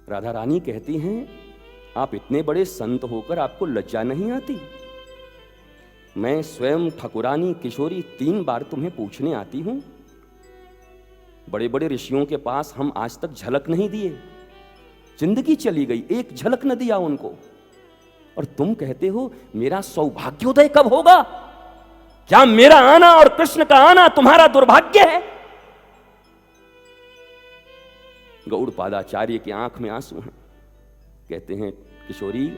राधा रानी कहती हैं, आप इतने बड़े संत होकर आपको लज्जा नहीं आती? मैं स्वयं ठाकुरानी किशोरी 3 बार तुम्हें पूछने आती हूं। बड़े बड़े ऋषियों के पास हम आज तक झलक नहीं दिए, जिंदगी चली गई, एक झलक न दिया उनको, और तुम कहते हो मेरा सौभाग्योदय कब होगा? क्या मेरा आना और कृष्ण का आना तुम्हारा दुर्भाग्य है? गौड़पादाचार्य की आंख में आंसू हैं। कहते हैं, किशोरी,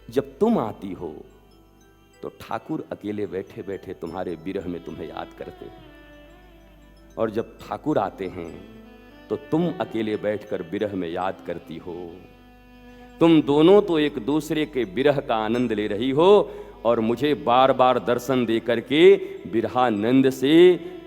जब तुम आती हो तो ठाकुर अकेले बैठे बैठे तुम्हारे विरह में तुम्हें याद करते हैं, और जब ठाकुर आते हैं तो तुम अकेले बैठकर विरह में याद करती हो। तुम दोनों तो एक दूसरे के विरह का आनंद ले रही हो, और मुझे बार बार दर्शन दे करके विरहानंद से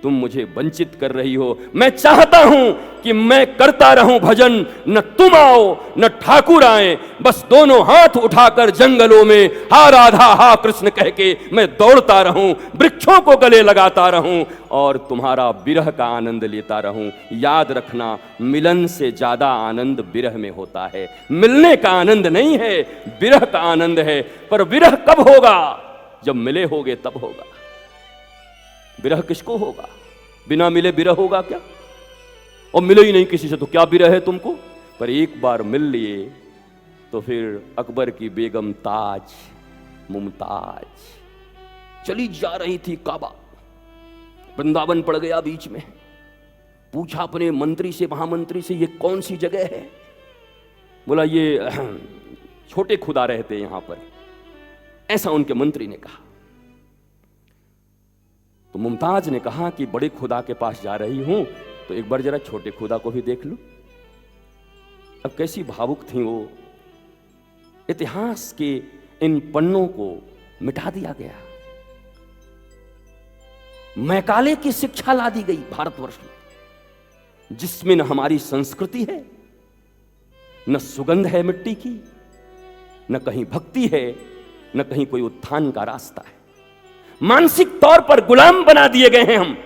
तुम मुझे वंचित कर रही हो। मैं चाहता हूं कि मैं करता रहूं भजन, न तुम आओ न ठाकुर आए, बस दोनों हाथ उठाकर जंगलों में हा राधा हा कृष्ण कह के मैं दौड़ता रहूं, वृक्षों को गले लगाता रहूं और तुम्हारा विरह का आनंद लेता रहूं। याद रखना, मिलन से ज्यादा आनंद विरह में होता है। मिलने का आनंद नहीं है, विरह का आनंद है। पर विरह कब होगा? जब मिले होगे तब होगा। विरह किसको होगा? बिना मिले विरह होगा क्या? और मिले ही नहीं किसी से तो क्या विरह है तुमको? पर एक बार मिल लिए तो फिर अकबर की बेगम ताज मुमताज चली जा रही थी काबा, वृंदावन पड़ गया बीच में। पूछा अपने मंत्री से, महामंत्री से, ये कौन सी जगह है? बोला ये छोटे खुदा रहते यहां पर, ऐसा उनके मंत्री ने कहा। तो मुमताज ने कहा कि बड़े खुदा के पास जा रही हूं तो एक बार जरा छोटे खुदा को भी देख लो। अब कैसी भावुक थी वो। इतिहास के इन पन्नों को मिटा दिया गया। मैकाले की शिक्षा ला दी गई भारतवर्ष में, जिसमें न हमारी संस्कृति है, न सुगंध है मिट्टी की, न कहीं भक्ति है, न कहीं कोई उत्थान का रास्ता है। मानसिक तौर पर गुलाम बना दिए गए हैं हम।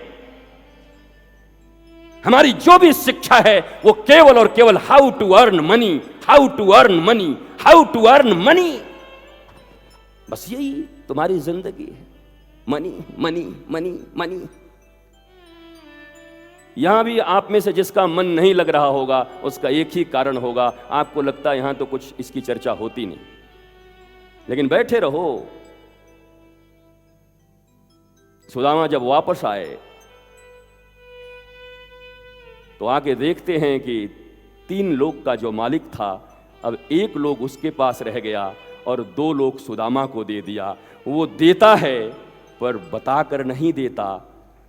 हमारी जो भी शिक्षा है वो केवल और केवल how to earn money, how to earn money, how to earn money. बस यही तुम्हारी जिंदगी है, मनी मनी मनी मनी। यहां भी आप में से जिसका मन नहीं लग रहा होगा उसका एक ही कारण होगा, आपको लगता है यहां तो कुछ इसकी चर्चा होती नहीं, लेकिन बैठे रहो। सुदामा जब वापस आए तो आके देखते हैं कि 3 लोग का जो मालिक था अब 1 लोग उसके पास रह गया और 2 लोग सुदामा को दे दिया। वो देता है पर बताकर नहीं देता।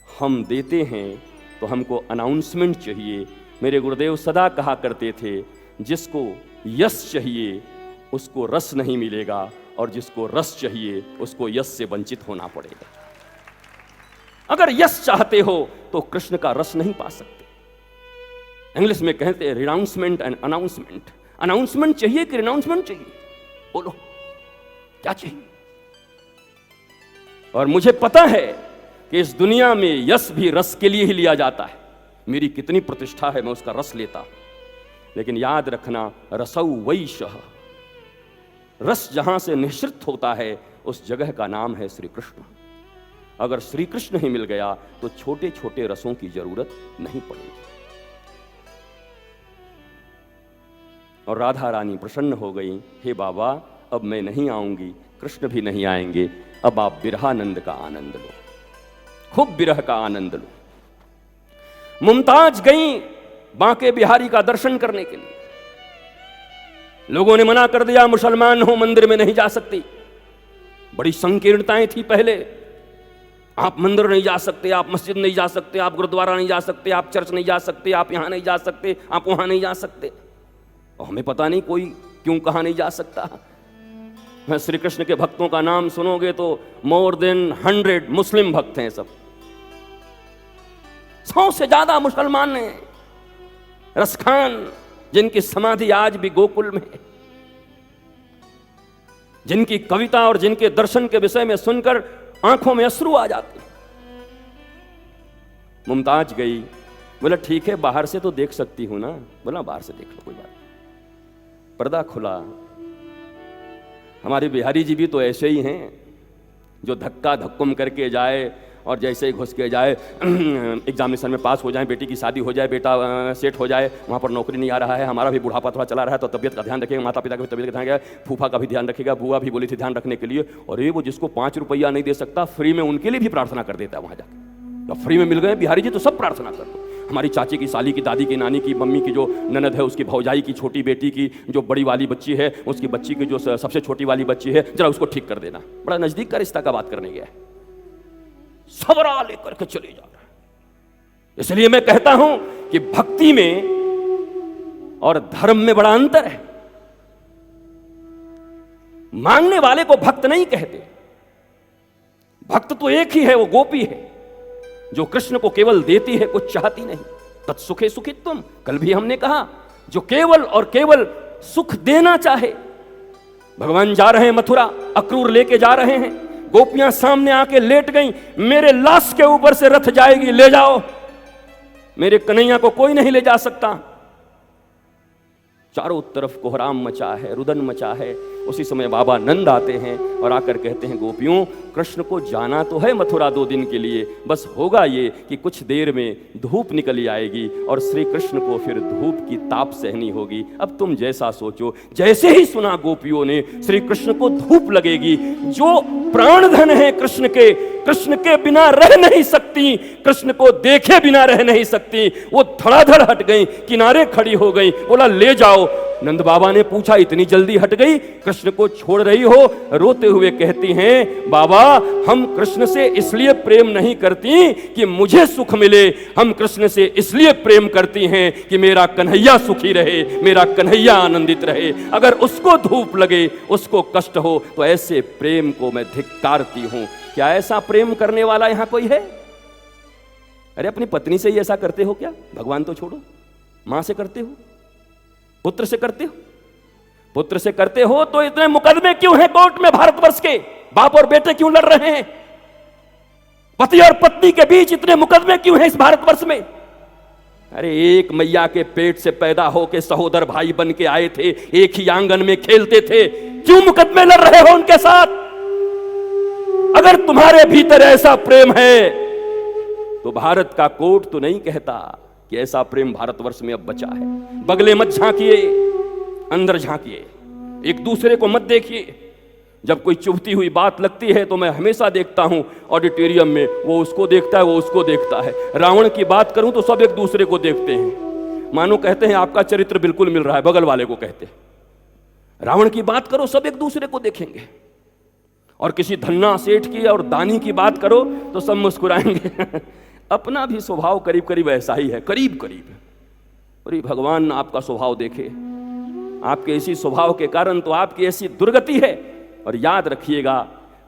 हम देते हैं तो हमको अनाउंसमेंट चाहिए। मेरे गुरुदेव सदा कहा करते थे, जिसको यश चाहिए उसको रस नहीं मिलेगा, और जिसको रस चाहिए उसको यश से वंचित होना पड़ेगा। अगर यश चाहते हो तो कृष्ण का रस नहीं पा सकते। इंग्लिश में कहते हैं रिनाउंसमेंट एंड अनाउंसमेंट। अनाउंसमेंट चाहिए कि रिनाउंसमेंट चाहिए? बोलो क्या चाहिए? और मुझे पता है कि इस दुनिया में यश भी रस के लिए ही लिया जाता है। मेरी कितनी प्रतिष्ठा है, मैं उसका रस लेता, लेकिन याद रखना, रसौ वैशः, रस जहां से निश्चित होता है उस जगह का नाम है श्री कृष्ण। अगर श्री कृष्ण ही मिल गया तो छोटे छोटे रसों की जरूरत नहीं पड़ेगी। और राधा रानी प्रसन्न हो गई, हे बाबा अब मैं नहीं आऊंगी, कृष्ण भी नहीं आएंगे, अब आप विरहानंद का आनंद लो, खूब विरह का आनंद लो। मुमताज गई बांके बिहारी का दर्शन करने के लिए। लोगों ने मना कर दिया, मुसलमान हो मंदिर में नहीं जा सकती। बड़ी संकीर्णताएं थी पहले, आप मंदिर नहीं जा सकते, आप मस्जिद नहीं जा सकते, आप गुरुद्वारा नहीं जा सकते, आप चर्च नहीं जा सकते, आप यहां नहीं जा सकते, आप वहां नहीं जा सकते। और हमें पता नहीं कोई क्यों कहां नहीं जा सकता। श्री कृष्ण के भक्तों का नाम सुनोगे तो मोर देन 100 मुस्लिम भक्त हैं, सब 100 से ज्यादा मुसलमान हैं। रसखान जिनकी समाधि आज भी गोकुल में है, जिनकी कविता और जिनके दर्शन के विषय में सुनकर आंखों में अश्रु आ जाते। मुमताज गई, बोला ठीक है बाहर से तो देख सकती हूं ना। बोला बाहर से देख लो, कोई बात। पर्दा खुला। हमारे बिहारी जी भी तो ऐसे ही हैं, जो धक्का धक्कुम करके जाए और जैसे ही घुस के जाए, एग्जामिनेशन में पास हो जाए, बेटी की शादी हो जाए, बेटा सेट हो जाए, वहाँ पर नौकरी नहीं आ रहा है, हमारा भी बुढ़ापा थोड़ा चला रहा है तो तबियत का ध्यान रखेगा, माता पिता का भी तबियत का ध्यान रखेगा, फूफा का भी ध्यान रखेगा, बुआ भी बोली थी ध्यान रखने के लिए। और ये वो जिसको 5 रुपया नहीं दे सकता, फ्री में उनके लिए भी प्रार्थना कर देता है वहाँ जाकर। तो फ्री में मिल गए बिहारी जी तो सब प्रार्थना कर दो। हमारी चाची की, साली की, दादी की, नानी की, मम्मी की जो ननद है, उसकी भौजाई की छोटी बेटी की जो बड़ी वाली बच्ची है, उसकी बच्ची की जो सबसे छोटी वाली बच्ची है, जरा उसको ठीक कर देना। बड़ा नजदीक का रिश्ता का बात करने गया है, सबरा लेकर के चले जा रहा है। इसलिए मैं कहता हूं कि भक्ति में और धर्म में बड़ा अंतर है। मांगने वाले को भक्त नहीं कहते, भक्त तो एक ही है, वो गोपी है जो कृष्ण को केवल देती है, कुछ चाहती नहीं। तत्सुखे सुखित्वम, कल भी हमने कहा, जो केवल और केवल सुख देना चाहे। भगवान जा रहे हैं मथुरा, अक्रूर लेके जा रहे हैं, गोपियां सामने आके लेट गईं, मेरे लाश के ऊपर से रथ जाएगी, ले जाओ, मेरे कन्हैया को कोई नहीं ले जा सकता। चारों तरफ कोहराम मचा है, रुदन मचा है। उसी समय बाबा नंद आते हैं और आकर कहते हैं, गोपियों, कृष्ण को जाना तो है मथुरा 2 दिन के लिए, बस होगा ये कि कुछ देर में धूप निकली आएगी और श्री कृष्ण को फिर धूप की ताप सहनी होगी। अब तुम जैसा सोचो। जैसे ही सुना गोपियों ने श्री कृष्ण को धूप लगेगी, जो प्राण धन है कृष्ण के बिना रह नहीं सकती, कृष्ण को देखे बिना रह नहीं सकती, वो धड़ाधड़ हट गई, किनारे खड़ी हो गई, बोला ले जाओ। नंद बाबा ने पूछा, इतनी जल्दी हट गई, कृष्ण को छोड़ रही हो? रोते हुए कहती हैं, बाबा हम कृष्ण से इसलिए प्रेम नहीं करती कि मुझे सुख मिले, हम कृष्ण से इसलिए प्रेम करती हैं कि मेरा कन्हैया सुखी रहे, मेरा कन्हैया आनंदित रहे। अगर उसको धूप लगे, उसको कष्ट हो, तो ऐसे प्रेम को मैं धिक्कारती हूं। क्या ऐसा प्रेम करने वाला यहां कोई है? अरे अपनी पत्नी से ही ऐसा करते हो क्या? भगवान तो छोड़ो, मां से करते हो, पुत्र से करते हो? पुत्र से करते हो तो इतने मुकदमे क्यों हैं कोर्ट में भारतवर्ष के? बाप और बेटे क्यों लड़ रहे हैं? पति और पत्नी के बीच इतने मुकदमे क्यों हैं इस भारतवर्ष में? अरे एक मैया के पेट से पैदा होके सहोदर भाई बन के आए थे, एक ही आंगन में खेलते थे, क्यों मुकदमे लड़ रहे हो उनके साथ? अगर तुम्हारे भीतर ऐसा प्रेम है तो भारत का कोर्ट तो नहीं कहता कि ऐसा प्रेम भारतवर्ष में अब बचा है। बगले मत झांकिए, अंदर झांकिए, एक दूसरे को मत देखिए। जब कोई चुभती हुई बात लगती है तो मैं हमेशा देखता हूं ऑडिटोरियम में, वो उसको देखता है, वो उसको देखता है। रावण की बात करूं तो सब एक दूसरे को देखते हैं, मानो कहते हैं आपका चरित्र बिल्कुल मिल रहा है, बगल वाले को कहते हैं। रावण की बात करो, सब एक दूसरे को देखेंगे, और किसी धन्ना सेठ की और दानी की बात करो तो सब मुस्कुराएंगे। अपना भी स्वभाव करीब करीब ऐसा ही है, करीब करीब। अरे भगवान आपका स्वभाव देखे, आपके इसी स्वभाव के कारण तो आपकी ऐसी दुर्गति है। और याद रखिएगा,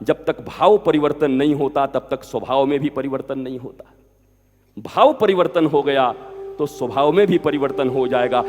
जब तक भाव परिवर्तन नहीं होता तब तक स्वभाव में भी परिवर्तन नहीं होता। भाव परिवर्तन हो गया तो स्वभाव में भी परिवर्तन हो जाएगा।